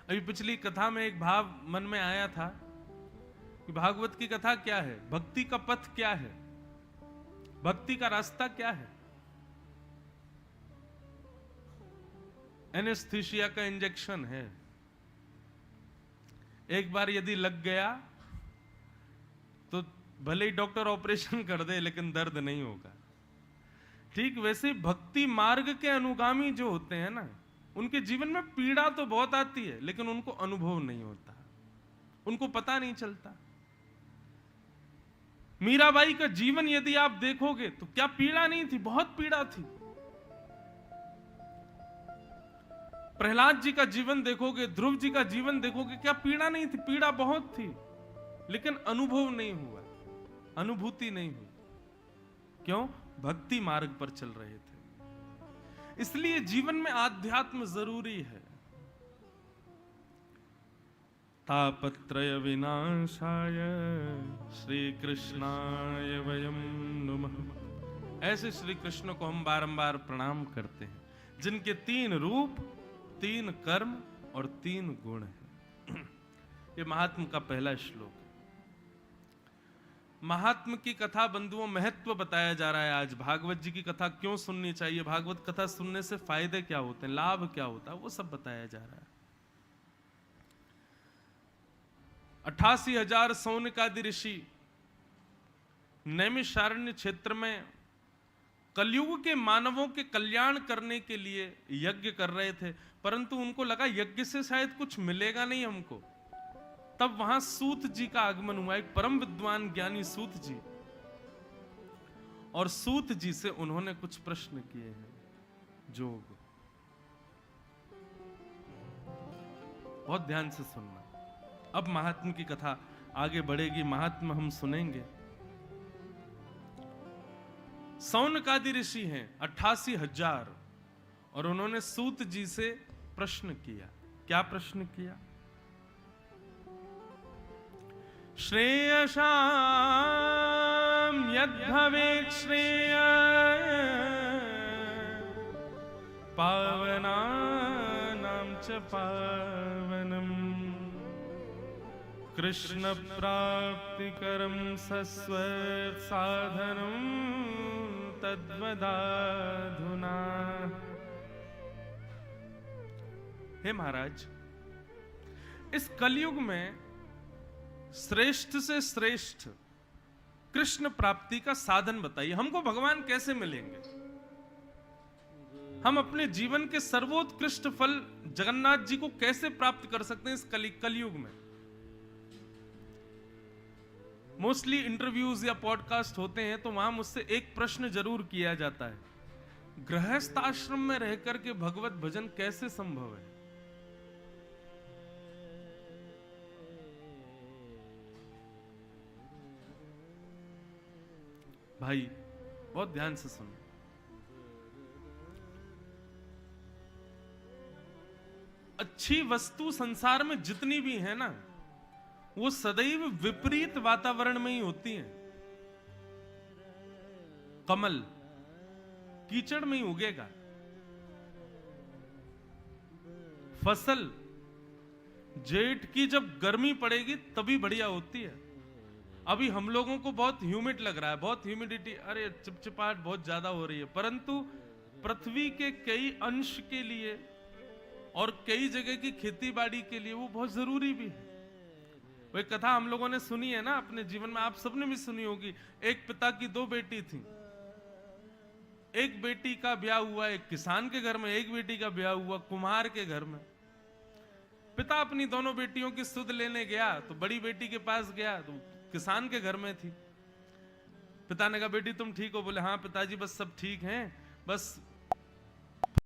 अभी पिछली कथा में एक भाव मन में आया था कि भागवत की कथा क्या है, भक्ति का पथ क्या है, भक्ति का रास्ता क्या है। एनेस्थीसिया का इंजेक्शन है, एक बार यदि लग गया तो भले ही डॉक्टर ऑपरेशन कर दे लेकिन दर्द नहीं होगा। ठीक वैसे भक्ति मार्ग के अनुगामी जो होते हैं ना, उनके जीवन में पीड़ा तो बहुत आती है लेकिन उनको अनुभव नहीं होता, उनको पता नहीं चलता। मीराबाई का जीवन यदि आप देखोगे तो क्या पीड़ा नहीं थी, बहुत पीड़ा थी। प्रहलाद जी का जीवन देखोगे, ध्रुव जी का जीवन देखोगे, क्या पीड़ा नहीं थी, पीड़ा बहुत थी लेकिन अनुभव नहीं हुआ, अनुभूति नहीं हुई। क्यों? भक्ति मार्ग पर चल रहे थे। इसलिए जीवन में आध्यात्म जरूरी है। तापत्रय विनाशाय श्री कृष्णाय वयम नमः। ऐसे श्री कृष्ण को हम बारंबार प्रणाम करते हैं, जिनके 3 रूप, 3 कर्म और 3 गुण हैं। ये महात्म का पहला श्लोक है। महात्म की कथा बंधुओं महत्व बताया जा रहा है। आज भागवत जी की कथा क्यों सुननी चाहिए, भागवत कथा सुनने से फायदे क्या होते हैं, लाभ क्या होता है, वो सब बताया जा रहा है। 88,000 सौनकादि ऋषि नैमिषारण्य क्षेत्र में कलयुग के मानवों के कल्याण करने के लिए यज्ञ कर रहे थे, परंतु उनको लगा यज्ञ से शायद कुछ मिलेगा नहीं हमको। तब वहां सूत जी का आगमन हुआ, एक परम विद्वान ज्ञानी सूत जी, और सूत जी से उन्होंने कुछ प्रश्न किए हैं जोग। बहुत ध्यान से सुनना। अब महात्म की कथा आगे बढ़ेगी, महात्म हम सुनेंगे। सौनकादि ऋषि हैं 88,000, और उन्होंने सूत जी से प्रश्न किया। क्या प्रश्न किया? श्रेयसां यद्भवेत् श्रेय पावनानां च पावनम् कृष्ण प्राप्तिकरं सस्वर् साधनं तद्वदाधुना। हे महाराज, इस कलयुग में श्रेष्ठ से श्रेष्ठ कृष्ण प्राप्ति का साधन बताइए। हमको भगवान कैसे मिलेंगे? हम अपने जीवन के सर्वोत्कृष्ट फल जगन्नाथ जी को कैसे प्राप्त कर सकते हैं इस कलयुग में? मोस्टली इंटरव्यूज या पॉडकास्ट होते हैं तो वहां मुझसे एक प्रश्न जरूर किया जाता है, गृहस्थ आश्रम में रहकर के भगवत भजन कैसे संभव है? भाई बहुत ध्यान से सुनो। अच्छी वस्तु संसार में जितनी भी है ना, वो सदैव विपरीत वातावरण में ही होती हैं। कमल कीचड़ में ही उगेगा, फसल जेठ की जब गर्मी पड़ेगी तभी बढ़िया होती है। अभी हम लोगों को बहुत ह्यूमिड लग रहा है, बहुत ह्यूमिडिटी, अरे चिपचिपाहट बहुत ज्यादा हो रही है, परंतु पृथ्वी के कई अंश के लिए और कई जगह की खेती बाड़ी के लिए वो बहुत जरूरी भी है। वही कथा हम लोगों ने सुनी है ना अपने जीवन में, आप सबने भी सुनी होगी। एक पिता की 2 बेटी थी, एक बेटी का ब्याह हुआ एक किसान के घर में, एक बेटी का ब्याह हुआ कुम्हार के घर में। पिता अपनी दोनों बेटियों की सुध लेने गया तो बड़ी बेटी के पास गया तो किसान के घर में थी। पिता ने कहा बेटी तुम ठीक हो? बोले हाँ पिताजी बस सब ठीक हैं, बस